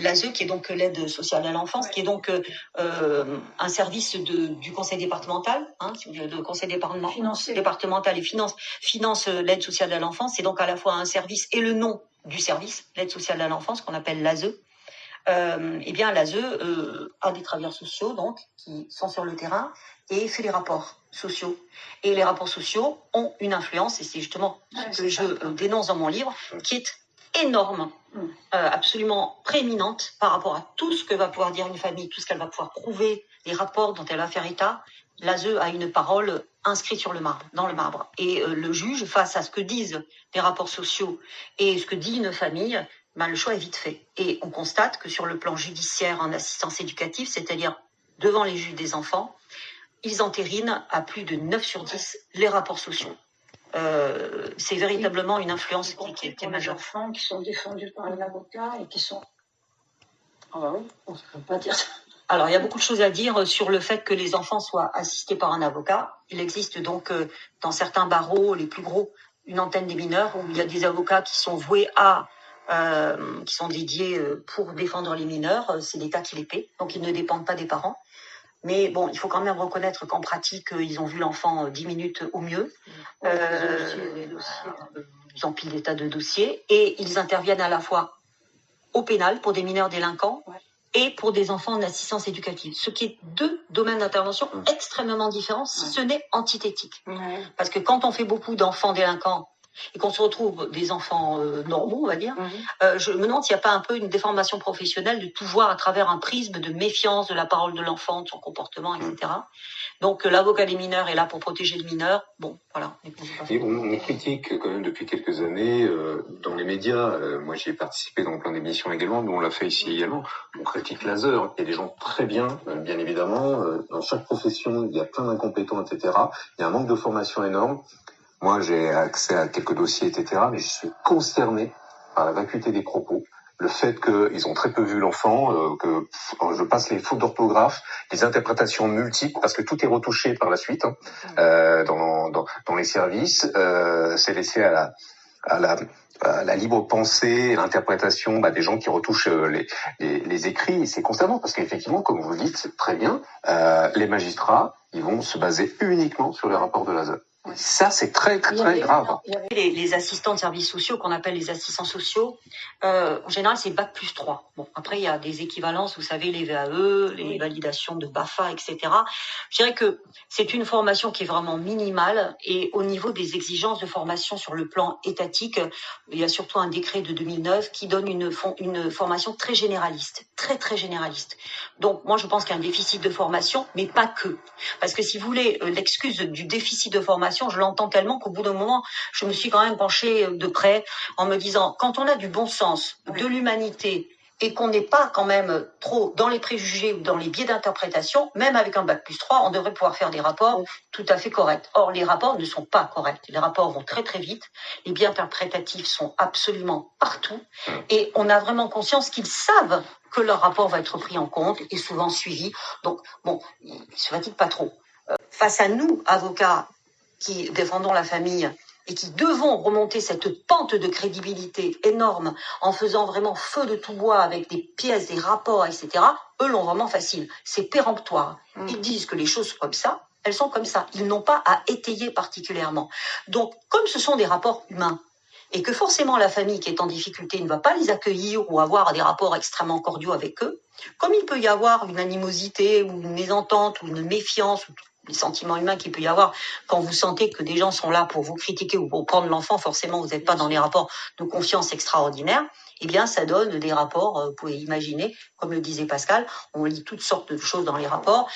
l'ASE, qui est donc l'aide sociale à l'enfance, qui est donc un service du conseil départemental, le conseil départemental et finance l'aide sociale à l'enfance. C'est donc à la fois un service et le nom du service, l'aide sociale à l'enfance, qu'on appelle l'ASE. Eh bien, l'ASE a des travailleurs sociaux donc qui sont sur le terrain et fait les rapports sociaux. Et les rapports sociaux ont une influence, et c'est justement ce que je dénonce dans mon livre, qui est énorme, absolument prééminente par rapport à tout ce que va pouvoir dire une famille, tout ce qu'elle va pouvoir prouver, les rapports dont elle va faire état. L'ASE a une parole inscrite sur le marbre, dans le marbre. Et le juge, face à ce que disent les rapports sociaux et ce que dit une famille, le choix est vite fait. Et on constate que sur le plan judiciaire en assistance éducative, c'est-à-dire devant les juges des enfants, ils entérinent à plus de 9 sur 10 les rapports sociaux. C'est véritablement une influence qui est majeure. Les enfants qui sont défendus par un avocat et qui sont... Ah bah oui, on ne peut pas dire ça. Alors, il y a beaucoup de choses à dire sur le fait que les enfants soient assistés par un avocat. Il existe donc dans certains barreaux, les plus gros, une antenne des mineurs où il y a des avocats qui sont voués qui sont dédiés pour défendre les mineurs. C'est l'État qui les paie, donc ils ne dépendent pas des parents. Mais bon, il faut quand même reconnaître qu'en pratique, ils ont vu l'enfant 10 minutes au mieux. Ils empilent des tas de dossiers et ils interviennent à la fois au pénal pour des mineurs délinquants et pour des enfants en assistance éducative. Ce qui est deux domaines d'intervention extrêmement différents, si ce n'est antithétiques. Parce que quand on fait beaucoup d'enfants délinquants et qu'on se retrouve des enfants normaux, on va dire, je me demande s'il n'y a pas un peu une déformation professionnelle de tout voir à travers un prisme de méfiance de la parole de l'enfant, de son comportement, etc. Donc l'avocat des mineurs est là pour protéger le mineur. Bon, voilà. Et on critique quand même depuis quelques années dans les médias. Moi, j'y ai participé dans plein d'émissions également. Nous, on l'a fait ici également. On critique l'ASE. Il y a des gens très bien, bien évidemment. Dans chaque profession, il y a plein d'incompétents, etc. Il y a un manque de formation énorme. Moi, j'ai accès à quelques dossiers, etc. Mais je suis consterné par la vacuité des propos. Le fait qu'ils ont très peu vu l'enfant, que je passe les fautes d'orthographe, les interprétations multiples, parce que tout est retouché par la suite dans les services. C'est laissé à la libre pensée, l'interprétation des gens qui retouchent les écrits. Et c'est constamment, parce qu'effectivement, comme vous le dites, c'est très bien, les magistrats, ils vont se baser uniquement sur les rapports de l'ASE. Ça, c'est très, très grave. Les assistants de services sociaux, qu'on appelle les assistants sociaux, en général, c'est Bac+3. Bon, après, il y a des équivalences, vous savez, les VAE, les validations de BAFA, etc. Je dirais que c'est une formation qui est vraiment minimale, et au niveau des exigences de formation sur le plan étatique, il y a surtout un décret de 2009 qui donne une formation très généraliste, très, très généraliste. Donc, moi, je pense qu'il y a un déficit de formation, mais pas que. Parce que si vous voulez, l'excuse du déficit de formation, je l'entends tellement qu'au bout d'un moment, je me suis quand même penchée de près en me disant, quand on a du bon sens, de l'humanité, et qu'on n'est pas quand même trop dans les préjugés ou dans les biais d'interprétation, même avec un Bac+3, on devrait pouvoir faire des rapports tout à fait corrects. Or, les rapports ne sont pas corrects. Les rapports vont très très vite, les biais interprétatifs sont absolument partout, et on a vraiment conscience qu'ils savent que leur rapport va être pris en compte et souvent suivi. Donc, bon, ils ne se fatiguent pas trop. Face à nous, avocats, qui défendons la famille et qui devons remonter cette pente de crédibilité énorme en faisant vraiment feu de tout bois avec des pièces, des rapports, etc., eux l'ont vraiment facile. C'est péremptoire. Ils disent que les choses sont comme ça, elles sont comme ça. Ils n'ont pas à étayer particulièrement. Donc, comme ce sont des rapports humains, et que forcément la famille qui est en difficulté ne va pas les accueillir ou avoir des rapports extrêmement cordiaux avec eux, comme il peut y avoir une animosité ou une mésentente ou une méfiance ou les sentiments humains qu'il peut y avoir quand vous sentez que des gens sont là pour vous critiquer ou pour prendre l'enfant, forcément vous n'êtes pas dans les rapports de confiance extraordinaires, eh bien ça donne des rapports, vous pouvez imaginer, comme le disait Pascal, on lit toutes sortes de choses dans les rapports.